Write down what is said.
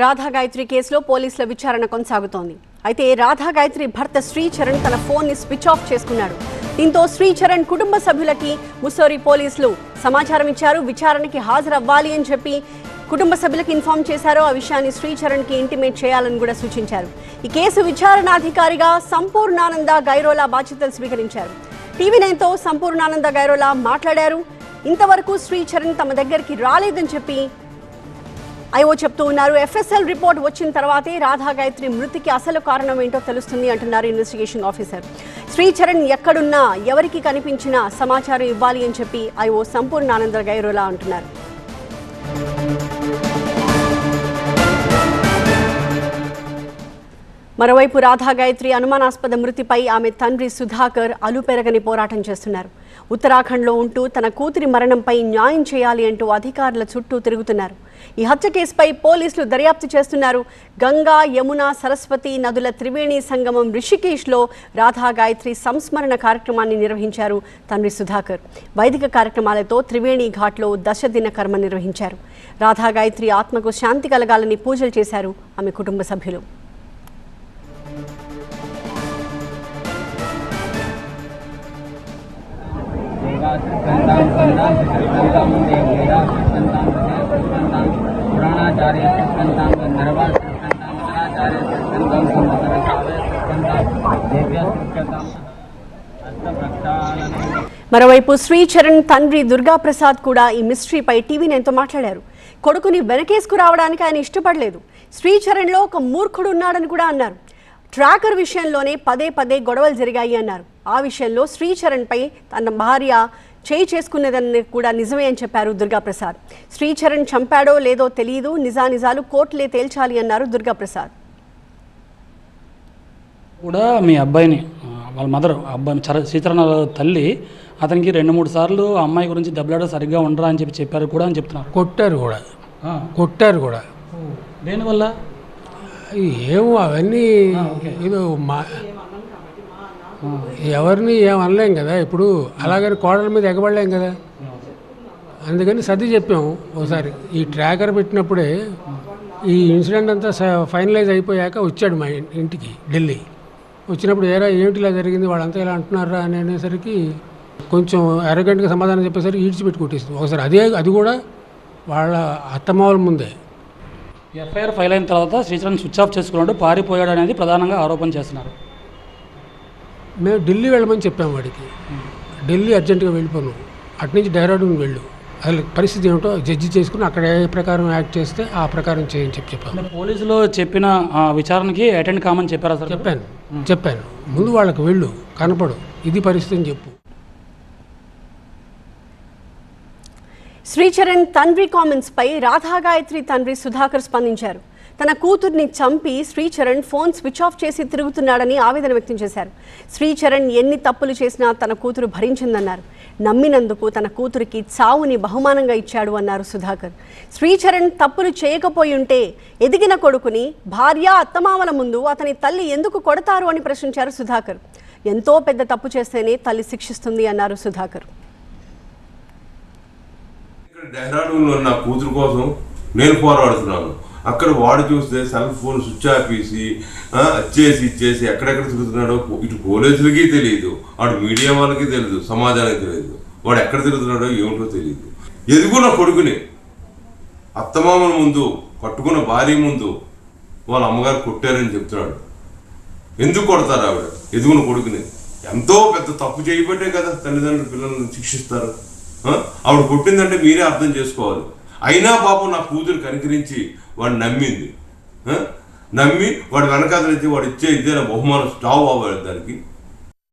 రాధా గాయత్రి కేసులో పోలీసుల విచారణ కొనసాగుతోంది. అయితే రాధా గాయత్రి భర్త శ్రీచరణ్ తన ఫోన్ని స్విచ్ ఆఫ్ చేసుకున్నాడు. దీంతో శ్రీచరణ్ కుటుంబ సభ్యులకి ముస్సోరీ పోలీసులు సమాచారం ఇచ్చారు. విచారణకి హాజరవ్వాలి అని చెప్పి కుటుంబ సభ్యులకు ఇన్ఫార్మ్ చేశారు. ఆ విషయాన్ని శ్రీచరణ్కి ఇంటిమేట్ చేయాలని కూడా సూచించారు. ఈ కేసు విచారణాధికారిగా సంపూర్ణానంద గైరోలా బాధ్యతలు స్వీకరించారు. టీవీ9తో సంపూర్ణానంద గైరోలా మాట్లాడారు. ఇంతవరకు శ్రీచరణ్ తమ దగ్గరికి రాలేదని చెప్పి ఐఓ చెప్తూ ఉన్నారు. ఎఫ్ఎస్ఎల్ రిపోర్ట్ వచ్చిన తర్వాతే రాధా గాయత్రి మృతికి అసలు కారణం ఏంటో తెలుస్తుంది అంటున్నారు ఇన్వెస్టిగేషన్ ఆఫీసర్. శ్రీచరణ్ ఎక్కడున్నా ఎవరికి కనిపించినా సమాచారం ఇవ్వాలి అని చెప్పి ఐఓ సంపూర్ణానంద గైరోలా అంటున్నారు. మరోవైపు రాధా గాయత్రి అనుమానాస్పద మృతిపై ఆమె తండ్రి సుధాకర్ అలుపెరగని పోరాటం చేస్తున్నారు. ఉత్తరాఖండ్లో ఉంటూ తన కూతురి మరణంపై న్యాయం చేయాలి అంటూ అధికారుల చుట్టూ తిరుగుతున్నారు. ఈ హత్య కేసుపై పోలీసులు దర్యాప్తు చేస్తున్నారు. గంగా, యమున, సరస్వతి నదుల త్రివేణి సంగమం రిషికేశ్లో రాధా గాయత్రి సంస్మరణ కార్యక్రమాన్ని నిర్వహించారు తండ్రి సుధాకర్. వైదిక కార్యక్రమాలతో త్రివేణి ఘాట్లో దశదిన కర్మ నిర్వహించారు. రాధా గాయత్రి ఆత్మకు శాంతి కలగాలని పూజలు చేశారు ఆమె కుటుంబ సభ్యులు. మరోవైపు శ్రీచరణ్ తండ్రి దుర్గాప్రసాద్ కూడా ఈ మిస్టరీపై టీవీ9తో మాట్లాడారు. కొడుకుని వెనకేసుకు రావడానికి ఆయన ఇష్టపడలేదు. శ్రీచరణ్లో ఒక మూర్ఖుడు ఉన్నాడని కూడా అన్నారు. ట్రాకర్ విషయంలోనే పదే పదే గొడవలు జరిగాయి అన్నారు. ఆ విషయంలో శ్రీచరణ్పై తన భార్య చేయి చేసుకున్నదని కూడా నిజమే అని చెప్పారు దుర్గాప్రసాద్. శ్రీచరణ్ చంపాడో లేదో తెలియదు, నిజానిజాలు కోర్టులే తేల్చాలి అన్నారు దుర్గాప్రసాద్. కూడా మీ అబ్బాయిని వాళ్ళ మదర్ అబ్బాయి శ్రీచరణ్ తల్లి అతనికి 2-3 సార్లు ఆ అమ్మాయి గురించి దెబ్బలాడ సరిగ్గా ఉండరా అని చెప్పారు కూడా అని చెప్తున్నారు. కొట్టారు కూడా దేనివల్ల ఏమో అవన్నీ ఇది ఎవరిని ఏమనలేం కదా. ఇప్పుడు అలాగని కోడల మీద ఎగబడలేం కదా. అందుకని సర్ది చెప్పాము. ఒకసారి ఈ ట్రాకర్ పెట్టినప్పుడే ఈ ఇన్సిడెంట్ అంతా ఫైనలైజ్ అయిపోయాక వచ్చాడు మా ఇంటికి ఢిల్లీ. వచ్చినప్పుడు ఏమిటి ఇలా జరిగింది, వాళ్ళంతా ఇలా అంటున్నారా అని అనేసరికి కొంచెం అరగంటగా సమాధానం చెప్పేసరికి ఈడ్చిపెట్టి కొట్టేసింది ఒకసారి. అది కూడా వాళ్ళ అత్తమావుల ముందే. ఎఫ్ఐఆర్ ఫైల్ అయిన తర్వాత శ్రీచరణ్ స్విచ్ ఆఫ్ చేసుకున్నాడు, పారిపోయాడు అనేది ప్రధానంగా ఆరోపణ చేస్తున్నారు. మేము ఢిల్లీ వెళ్ళమని చెప్పాము వాడికి. ఢిల్లీ అర్జెంటుగా వెళ్ళిపోను, అటునుంచి డెహ్రాడూన్ వెళ్ళు, అసలు పరిస్థితి ఏమిటో జడ్జి చేసుకుని అక్కడ ఏ ప్రకారం యాక్ట్ చేస్తే ఆ ప్రకారం చేయని చెప్పాను. పోలీసులు చెప్పిన విచారణకి అటెండ్ కామని చెప్పారా సార్? చెప్పాను ముందు వాళ్ళకి వెళ్ళు, కనపడు, ఇది పరిస్థితి అని చెప్పు. శ్రీచరణ్ తండ్రి కామెంట్స్ పై రాధా గాయత్రి తండ్రి సుధాకర్ స్పందించారు. తన కూతుర్ని చంపి శ్రీచరణ్ ఫోన్ స్విచ్ ఆఫ్ చేసి తిరుగుతున్నాడని ఆవేదన వ్యక్తం చేశారు. శ్రీచరణ్ ఎన్ని తప్పులు చేసినా తన కూతురు భరించిందన్నారు. నమ్మినందుకు తన కూతురికి చావుని బహుమానంగా ఇచ్చాడు అన్నారు సుధాకర్. శ్రీచరణ్ తప్పులు చేయకపోయి ఉంటే ఎదిగిన కొడుకుని భార్య, అత్తమామల ముందు అతని తల్లి ఎందుకు కొడతారు అని ప్రశ్నించారు సుధాకర్. ఎంతో పెద్ద తప్పు చేస్తేనే తల్లి శిక్షిస్తుంది అన్నారు సుధాకర్. డెహ్రాడూన్లో నా కూతురు కోసం నేను పోరాడుతున్నాను. అక్కడ వాడు చూస్తే సెల్ ఫోన్ స్విచ్ ఆఫ్ ఇచ్చేసి ఎక్కడెక్కడ తిరుగుతున్నాడో ఇటు పోలీసులకి తెలియదు, అటు మీడియా వాళ్ళకి తెలియదు, సమాజానికి తెలియదు. వాడు ఎక్కడ తిరుగుతున్నాడో ఏమిటో తెలియదు. ఎదుగున్న కొడుకుని అత్తమామల ముందు, కట్టుకున్న భార్య ముందు వాళ్ళ అమ్మగారు కొట్టారని చెప్తున్నాడు. ఎందుకు కొడతారు ఆవిడ ఎదుగున్న కొడుకుని? ఎంతో పెద్ద తప్పు చేయబట్టే కదా తల్లిదండ్రులు పిల్లలను శిక్షిస్తారు. ఆవిడ కొట్టిందంటే మీరే అర్థం చేసుకోవాలి. అయినా పాపం నా కూతురు కనికరించి వాడు నమ్మింది. నమ్మి వాడు వెనకాదలైతే వాడు ఇచ్చే ఇదే బహుమానం స్టావ్ అవ్వాలి దానికి.